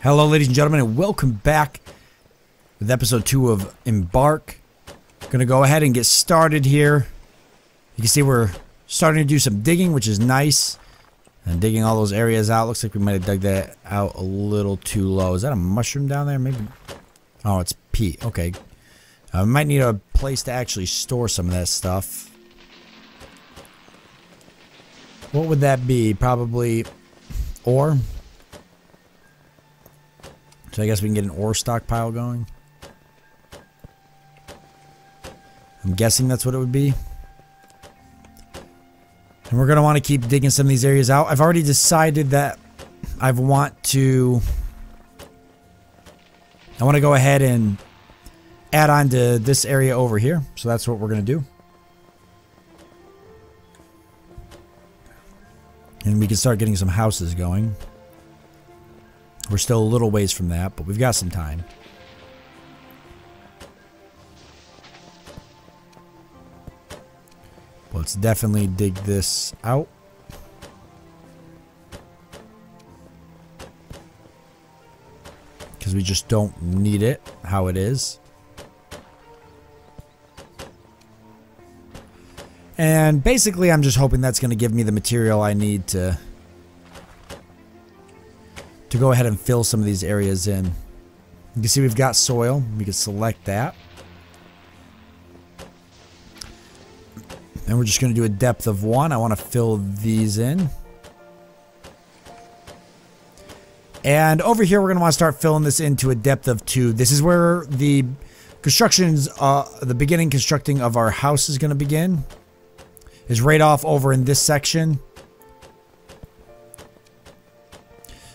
Hello, ladies and gentlemen, and welcome back with episode 2 of Embark. Gonna go ahead and get started here. You can see we're starting to do some digging, which is nice. And digging all those areas out. Looks like we might have dug that out a little too low. Is that a mushroom down there? Maybe. Oh, it's peat. Okay. We might need a place to actually store some of that stuff. What would that be? Probably ore. So I guess we can get an ore stockpile going. I'm guessing that's what it would be. And we're going to want to keep digging some of these areas out. I've already decided that I want to go ahead and add on to this area over here. So that's what we're going to do. And we can start getting some houses going. We're still a little ways from that, but we've got some time. Let's definitely dig this out. Because we just don't need it how it is. And basically I'm just hoping that's going to give me the material I need to go ahead and fill some of these areas in. You can see we've got soil. We can select that. And we're just going to do a depth of 1. I want to fill these in. And over here we're going to want to start filling this into a depth of 2. This is where the the beginning constructing of our house is going to begin. Is right off over in this section.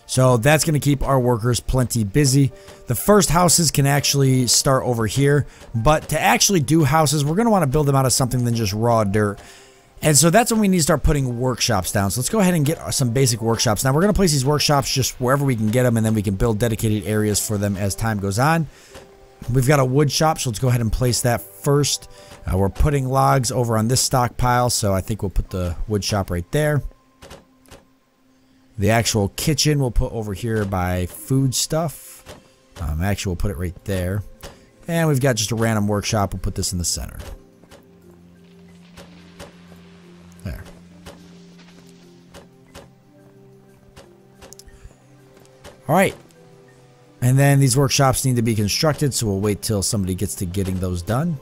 So that's going to keep our workers plenty busy. The first houses can actually start over here. But to actually do houses, we're going to want to build them out of something than just raw dirt. And so that's when we need to start putting workshops down. So let's go ahead and get some basic workshops. Now we're going to place these workshops just wherever we can get them. And then we can build dedicated areas for them as time goes on. We've got a wood shop. So let's go ahead and place that first. We're putting logs over on this stockpile. So I think we'll put the wood shop right there. The actual kitchen we'll put over here by food stuff. Actually, we'll put it right there. And we've got just a random workshop. We'll put this in the center. There. Alright. And then these workshops need to be constructed, so we'll wait till somebody gets to getting those done.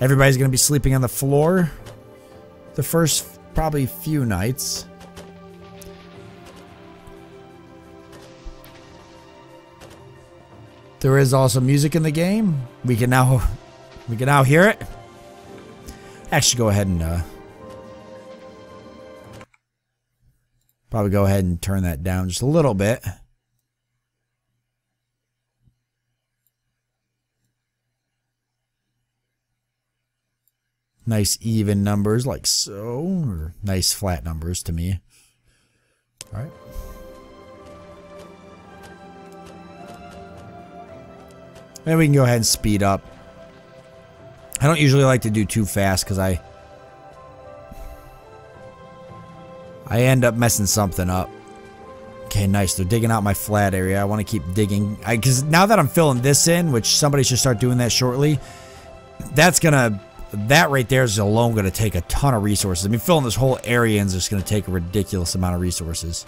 Everybody's going to be sleeping on the floor the first probably few nights. There is also music in the game. We can now hear it. Actually, go ahead and probably go ahead and turn that down just a little bit. Nice even numbers like so, or nice flat numbers to me. All right. And we can go ahead and speed up. I don't usually like to do too fast because I end up messing something up. Okay, nice. They're digging out my flat area. I want to keep digging. Because now that I'm filling this in, which somebody should start doing that shortly, that right there is alone going to take a ton of resources. I mean, filling this whole area in is just going to take a ridiculous amount of resources.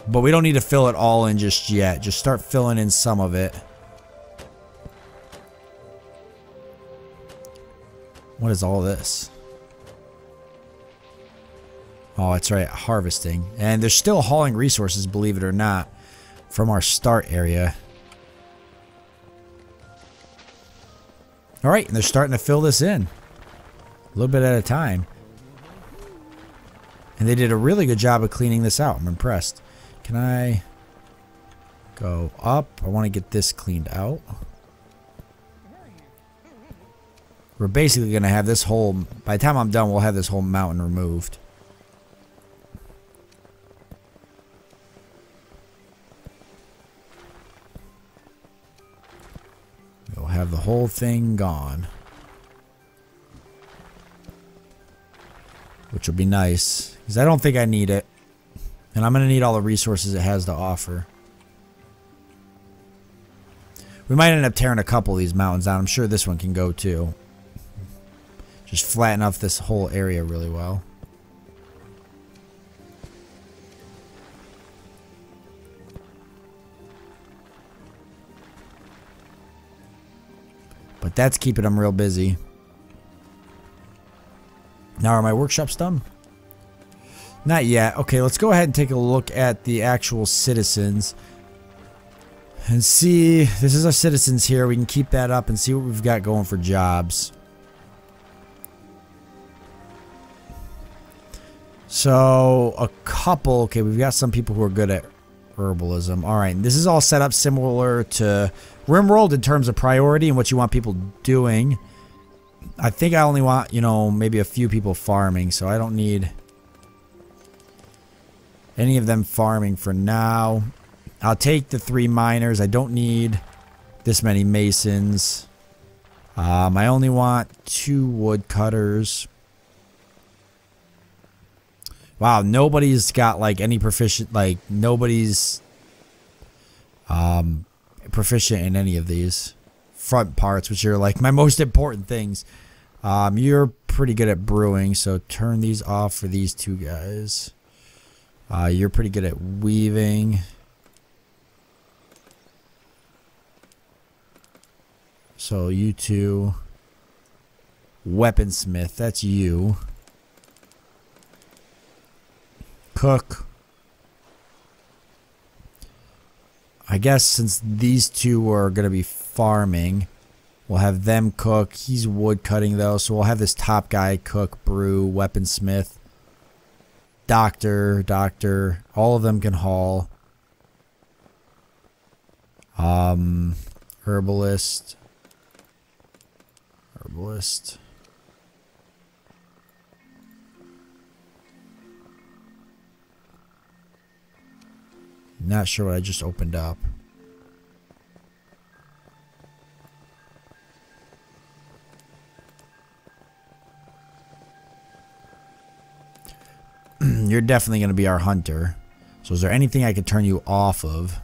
But we don't need to fill it all in just yet. Just start filling in some of it. What is all this? Oh, that's right, harvesting. And they're still hauling resources, believe it or not, from our start area. Alright, and they're starting to fill this in. A little bit at a time. And they did a really good job of cleaning this out. I'm impressed. Can I go up? I want to get this cleaned out. We're basically going to have this whole... By the time I'm done, we'll have this whole mountain removed. We'll have the whole thing gone. Which will be nice. Because I don't think I need it. And I'm going to need all the resources it has to offer. We might end up tearing a couple of these mountains down. I'm sure this one can go too. Just flatten off this whole area really well. But that's keeping them real busy. Now, are my workshops done? Not yet. Okay, let's go ahead and take a look at the actual citizens. And see, this is our citizens here. We can keep that up and see what we've got going for jobs. So, a couple. Okay, we've got some people who are good at herbalism. Alright, this is all set up similar to RimWorld in terms of priority and what you want people doing. I think I only want, you know, maybe a few people farming, so I don't need any of them farming for now. I'll take the 3 miners. I don't need this many masons. I only want 2 woodcutters. Wow, nobody's got like any proficient, like nobody's proficient in any of these front parts, which are like my most important things. You're pretty good at brewing, so turn these off for these 2 guys. You're pretty good at weaving. So you 2. Weaponsmith, that's you. Cook. I guess since these 2 are going to be farming, we'll have them cook. He's wood cutting though, so we'll have this top guy cook, brew, weaponsmith, doctor. All of them can haul. Herbalist. Not sure what I just opened up. You're definitely going to be our hunter. So is there anything I could turn you off of?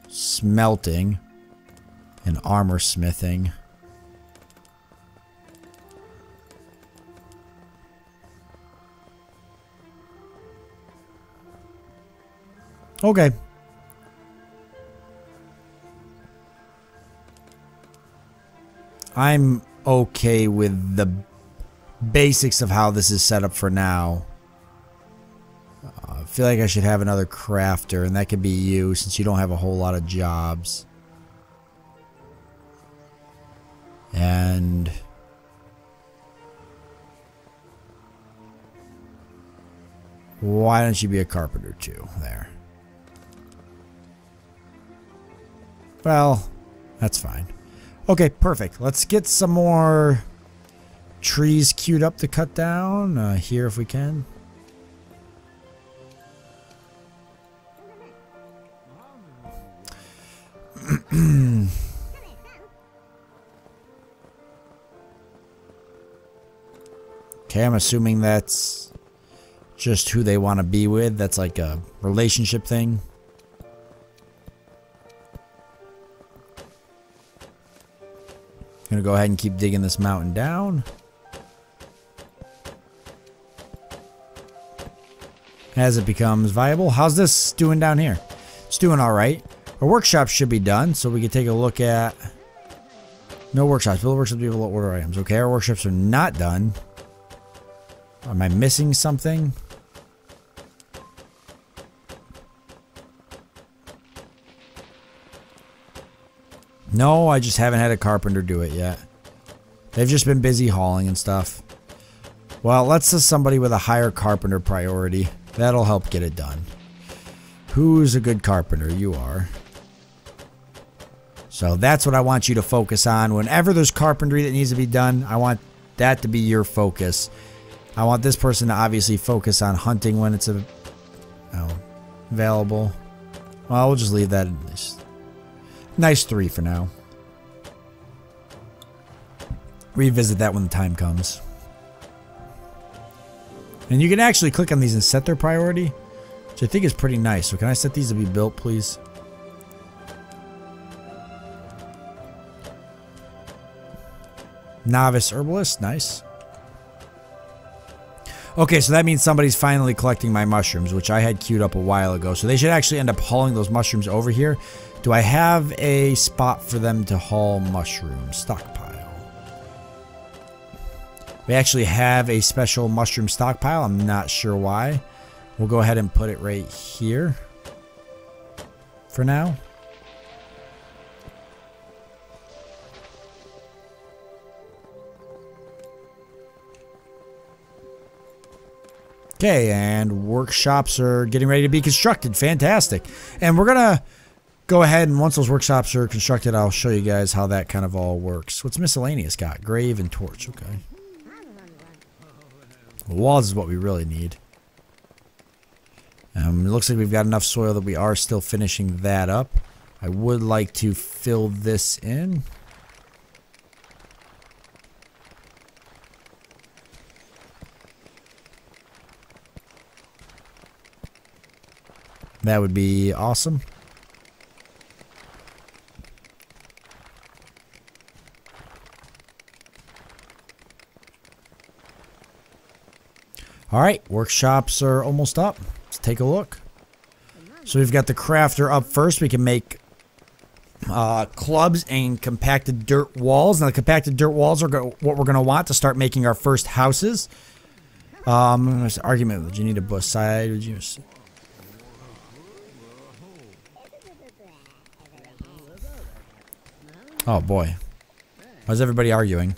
Smelting and armor smithing. Okay. I'm okay with the basics of how this is set up for now. I feel like I should have another crafter, and that could be you since you don't have a whole lot of jobs. And why don't you be a carpenter too? There. Well, that's fine. Okay, perfect. Let's get some more trees queued up to cut down here if we can. Okay, I'm assuming that's just who they want to be with. That's like a relationship thing. Gonna go ahead and keep digging this mountain down. As it becomes viable. How's this doing down here? It's doing alright. Our workshop should be done, so we can take a look at... No workshops. Build workshops, people order items. Okay, our workshops are not done. Am I missing something? No, I just haven't had a carpenter do it yet. They've just been busy hauling and stuff. Well, let's say somebody with a higher carpenter priority. That'll help get it done. Who's a good carpenter? You are. So that's what I want you to focus on. Whenever there's carpentry that needs to be done, I want that to be your focus. I want this person to obviously focus on hunting when it's available. Well, we'll just leave that in this. Nice 3 for now. Revisit that when the time comes. And you can actually click on these and set their priority, which I think is pretty nice. So can I set these to be built, please? Novice herbalist, nice. Okay, so that means somebody's finally collecting my mushrooms, which I had queued up a while ago. So they should actually end up hauling those mushrooms over here. Do I have a spot for them to haul mushrooms? Stockpile. We actually have a special mushroom stockpile. I'm not sure why. We'll go ahead and put it right here for now. Okay, and workshops are getting ready to be constructed. Fantastic. And we're going to go ahead and once those workshops are constructed, I'll show you guys how that kind of all works. What's miscellaneous got? Grave and torch. Okay. Walls is what we really need. It looks like we've got enough soil that we are still finishing that up. I would like to fill this in. That would be awesome. All right, workshops are almost up. Let's take a look. So we've got the crafter up first. We can make clubs and compacted dirt walls. Now the compacted dirt walls are what we're going to want to start making our first houses. Argument, would you need a bus side? Would you... Oh boy. Why's everybody arguing?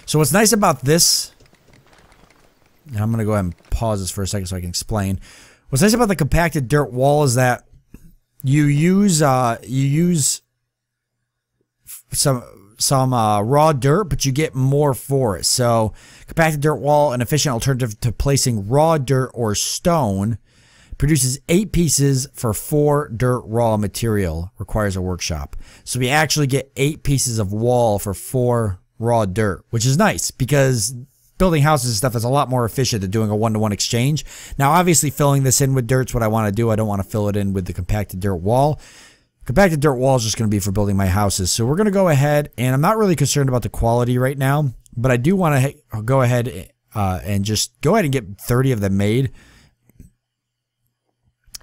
So what's nice about this... Now I'm going to go ahead and pause this for a second so I can explain. What's nice about the compacted dirt wall is that you use some raw dirt, but you get more for it. So compacted dirt wall, an efficient alternative to placing raw dirt or stone, produces 8 pieces for 4 dirt raw material. Requires a workshop. So we actually get 8 pieces of wall for 4 raw dirt, which is nice because building houses and stuff is a lot more efficient than doing a one-to-one exchange. Now, obviously, filling this in with dirt's what I want to do. I don't want to fill it in with the compacted dirt wall. Compacted dirt wall is just going to be for building my houses. So we're going to go ahead, and I'm not really concerned about the quality right now, but I do want to go ahead and just go ahead and get 30 of them made,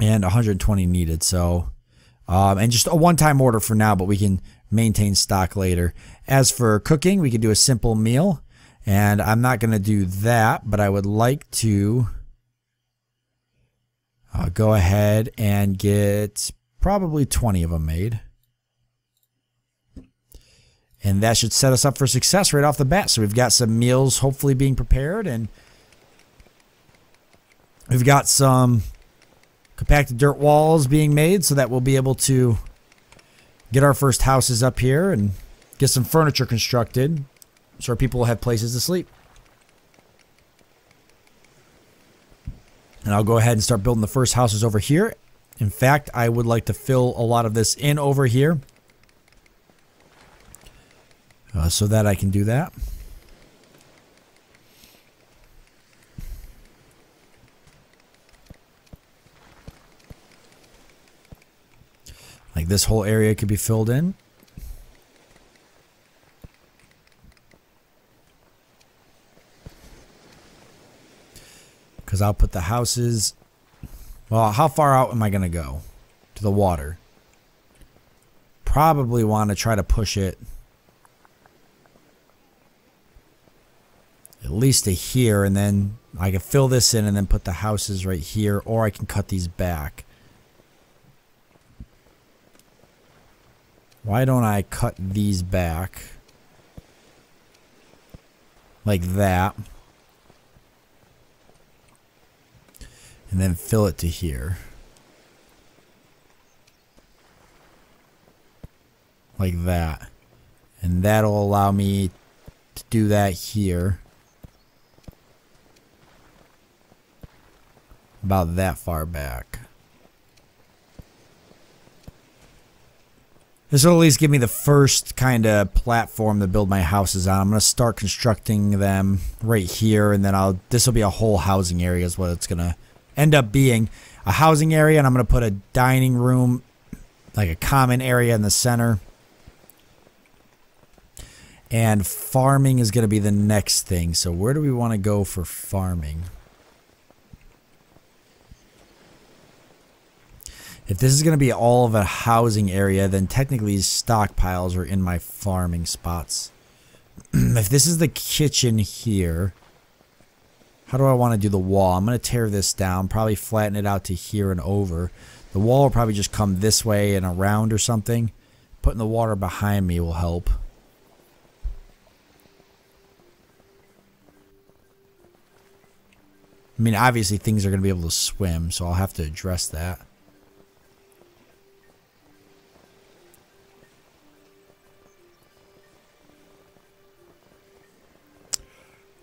and 120 needed. So, and just a one-time order for now, but we can maintain stock later. As for cooking, we can do a simple meal. And I'm not going to do that, but I would like to go ahead and get probably 20 of them made. And that should set us up for success right off the bat. So we've got some meals hopefully being prepared, and we've got some compacted dirt walls being made so that we'll be able to get our first houses up here and get some furniture constructed. So our people will have places to sleep. And I'll go ahead and start building the first houses over here. In fact, I would like to fill a lot of this in over here. So that I can do that. Like this whole area could be filled in. Because I'll put the houses... Well, how far out am I going to go? To the water. Probably want to try to push it at least to here, and then I can fill this in and then put the houses right here, or I can cut these back. Why don't I cut these back like that? And then fill it to here. Like that. And that'll allow me to do that here. About that far back. This will at least give me the first kind of platform to build my houses on. I'm going to start constructing them right here, and then this will be a whole housing area is what it's going to end up being. A housing area, and I'm going to put a dining room, like a common area in the center. And farming is going to be the next thing. So where do we want to go for farming? If this is going to be all of a housing area, then technically these stockpiles are in my farming spots. If this is the kitchen here, how do I want to do the wall? I'm going to tear this down, probably flatten it out to here and over. The wall will probably just come this way and around or something. Putting the water behind me will help. I mean, obviously things are going to be able to swim, so I'll have to address that.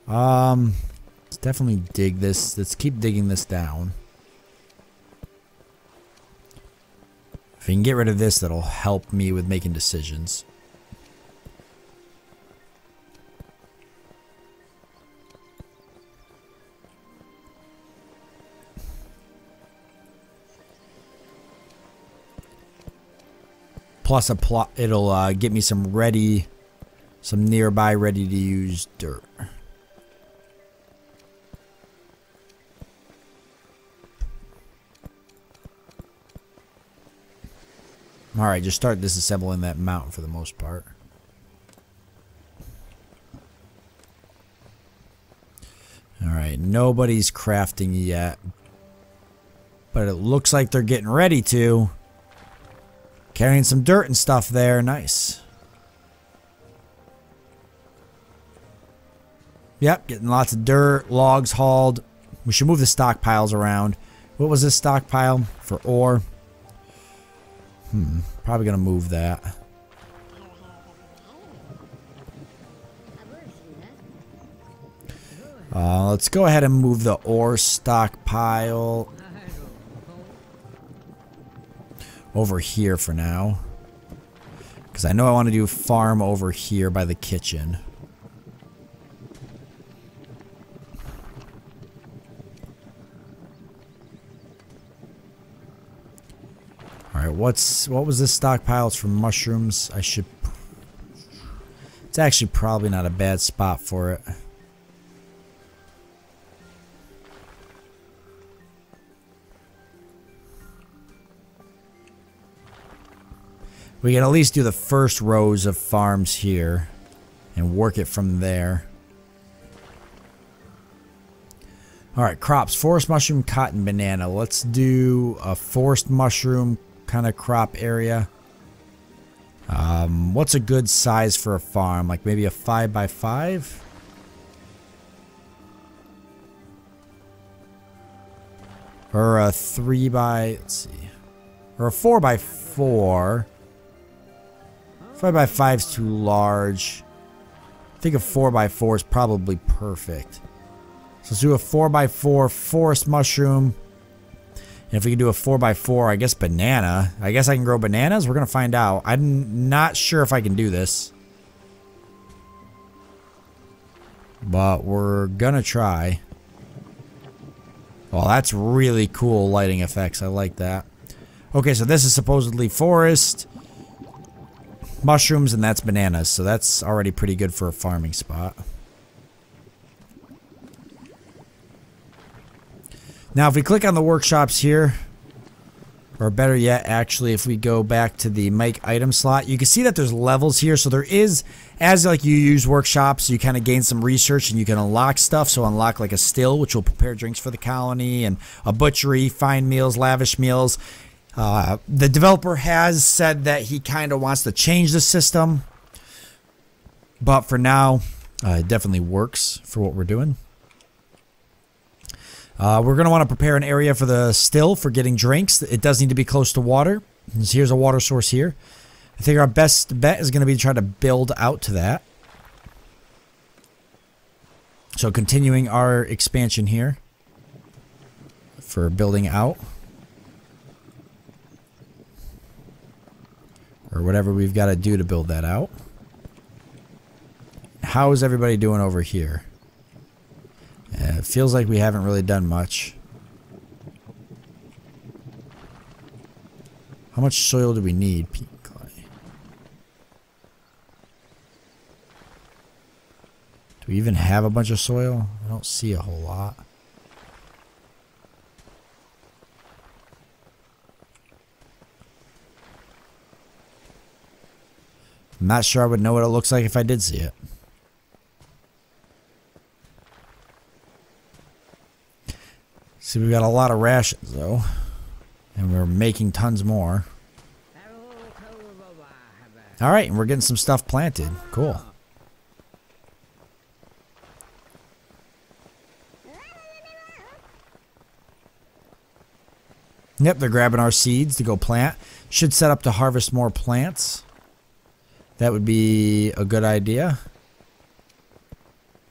Let's definitely dig this. Let's keep digging this down. If we can get rid of this, that'll help me with making decisions. Plus, it'll get me some nearby ready to use dirt. Alright, just start disassembling that mountain for the most part. Alright, nobody's crafting yet. But it looks like they're getting ready to. Carrying some dirt and stuff there. Nice. Yep, getting lots of dirt, logs hauled. We should move the stockpiles around. What was this stockpile? For ore. Probably gonna move that. Let's go ahead and move the ore stockpile over here for now. Because I know I want to do farm over here by the kitchen. Alright, what was this stockpile? It's for mushrooms. It's actually probably not a bad spot for it. We can at least do the first rows of farms here and work it from there. Alright, crops. Forest mushroom, cotton, banana. Let's do a forest mushroom kind of crop area. What's a good size for a farm? Like maybe a 5x5? Or a 3x... Let's see. Or a 4x4. 5x5 is too large. I think a 4x4 is probably perfect. So let's do a 4x4 forest mushroom. And if we can do a 4x4, I guess banana. I guess I can grow bananas? We're going to find out. I'm not sure if I can do this. But we're going to try. Well, that's really cool lighting effects. I like that. Okay, so this is supposedly forest. Mushrooms, and that's bananas. So that's already pretty good for a farming spot. Now, if we click on the workshops here, or better yet, actually, if we go back to the make item slot, you can see that there's levels here. So there is, as like you use workshops, you kind of gain some research and you can unlock stuff. So unlock like a still, which will prepare drinks for the colony, and a butchery, fine meals, lavish meals. The developer has said that he kind of wants to change the system, but for now, it definitely works for what we're doing. We're going to want to prepare an area for the still for getting drinks. It does need to be close to water. Here's a water source here. I think our best bet is going to be to try to build out to that. So continuing our expansion here for building out. Or whatever we've got to do to build that out. How is everybody doing over here? It feels like we haven't really done much. How much soil do we need? Peat clay. Do we even have a bunch of soil? I don't see a whole lot. I'm not sure I would know what it looks like if I did see it. See, we got a lot of rations though, and we're making tons more. All right, and we're getting some stuff planted. Cool. Yep, they're grabbing our seeds to go plant. Should set up to harvest more plants. That would be a good idea.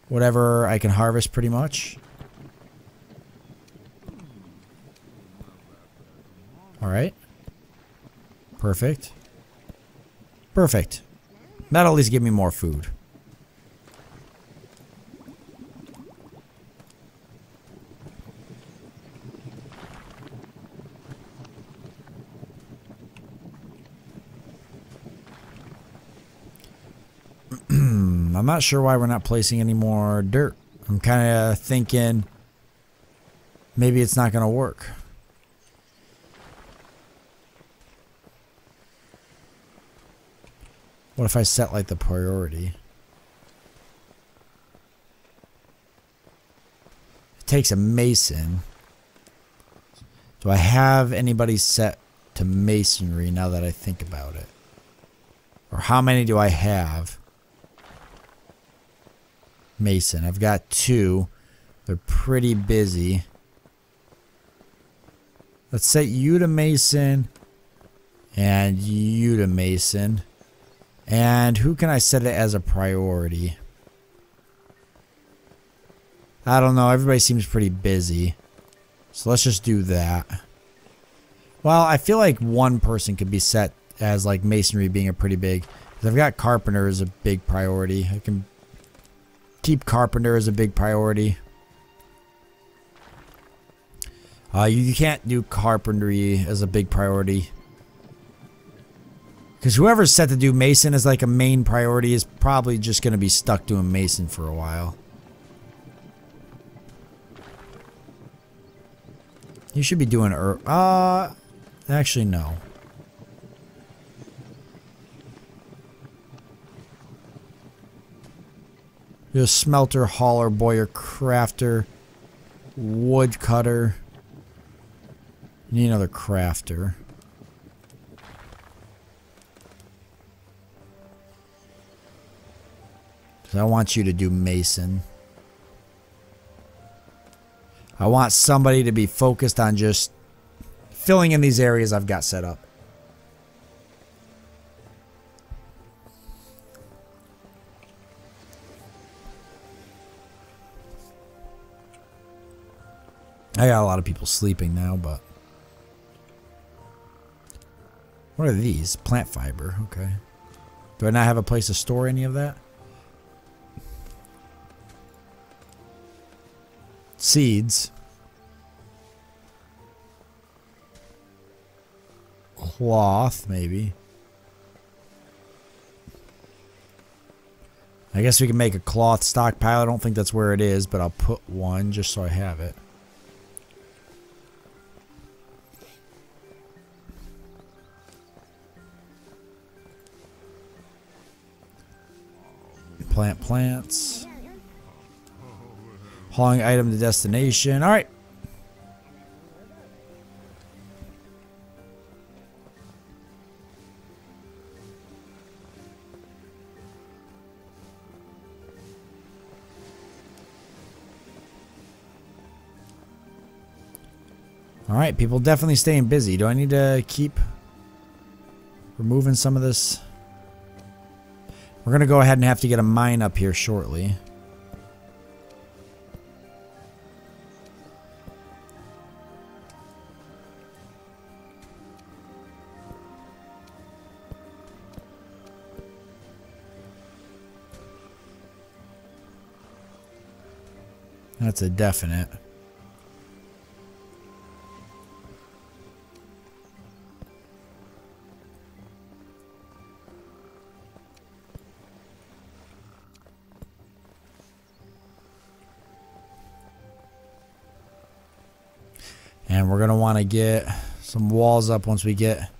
Whatever I can harvest pretty much. Alright. Perfect. Perfect. That'll at least give me more food. I'm not sure why we're not placing any more dirt. I'm kind of thinking maybe it's not going to work. What if I set like the priority? It takes a mason. Do I have anybody set to masonry now that I think about it? Or how many do I have? Mason. I've got 2. They're pretty busy. Let's set you to mason and you to mason. And who can I set it as a priority? I don't know. Everybody seems pretty busy. So let's just do that. Well, I feel like one person could be set as like masonry being a pretty big. Because I've got carpenter as a big priority. I can keep carpenter as a big priority. You can't do carpentry as a big priority. Because whoever's set to do mason as like a main priority is probably just going to be stuck doing mason for a while. You should be doing actually no. You're a smelter, hauler, boyer, crafter, wood cutter. You need another crafter. I want you to do mason. I want somebody to be focused on just filling in these areas I've got set up. I got a lot of people sleeping now, but... What are these? Plant fiber. Okay. Do I not have a place to store any of that? Seeds. Cloth, maybe. I guess we can make a cloth stockpile. I don't think that's where it is, but I'll put one just so I have it. Plant plants. Hauling item to destination. All right. All right, people definitely staying busy. Do I need to keep removing some of this? We're going to go ahead and have to get a mine up here shortly. That's a definite. And we're going to want to get some walls up once we get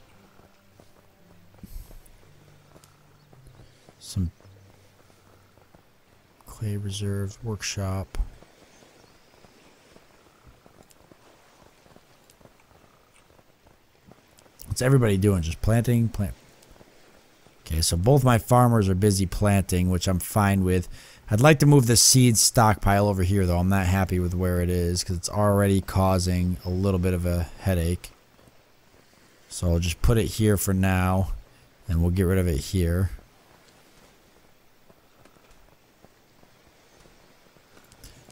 some clay reserves, workshop. What's everybody doing? Just planting? Okay, so both my farmers are busy planting, which I'm fine with. I'd like to move the seed stockpile over here, though. I'm not happy with where it is because it's already causing a little bit of a headache. So I'll just put it here for now, and we'll get rid of it here.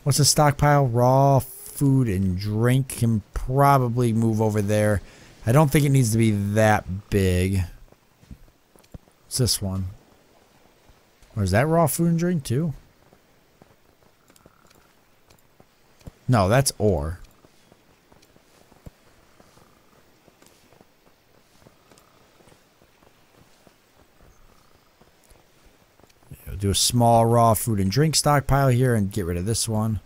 What's the stockpile? Raw food and drink can probably move over there. I don't think it needs to be that big. What's this one? Or is that raw food and drink too? No, that's ore. We'll do a small raw food and drink stockpile here and get rid of this one.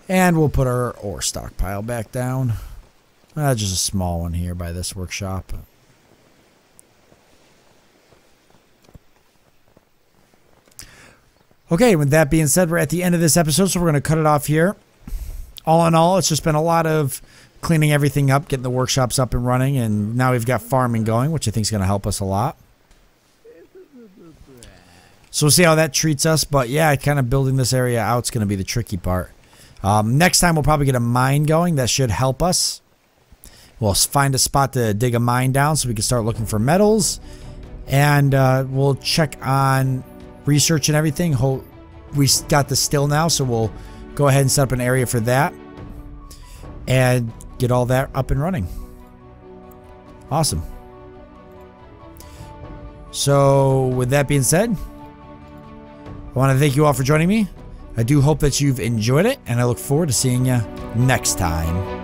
And we'll put our ore stockpile back down. Just a small one here by this workshop. Okay, with that being said, we're at the end of this episode, so we're going to cut it off here. All in all, it's just been a lot of cleaning everything up, getting the workshops up and running, and now we've got farming going, which I think is going to help us a lot. So we'll see how that treats us, but yeah, kind of building this area out is going to be the tricky part. Next time, we'll probably get a mine going. That should help us. We'll find a spot to dig a mine down so we can start looking for metals, and we'll check on research and everything. We got the still now, so we'll go ahead and set up an area for that and get all that up and running. Awesome. So with that being said, I want to thank you all for joining me. I do hope that you've enjoyed it, and I look forward to seeing you next time.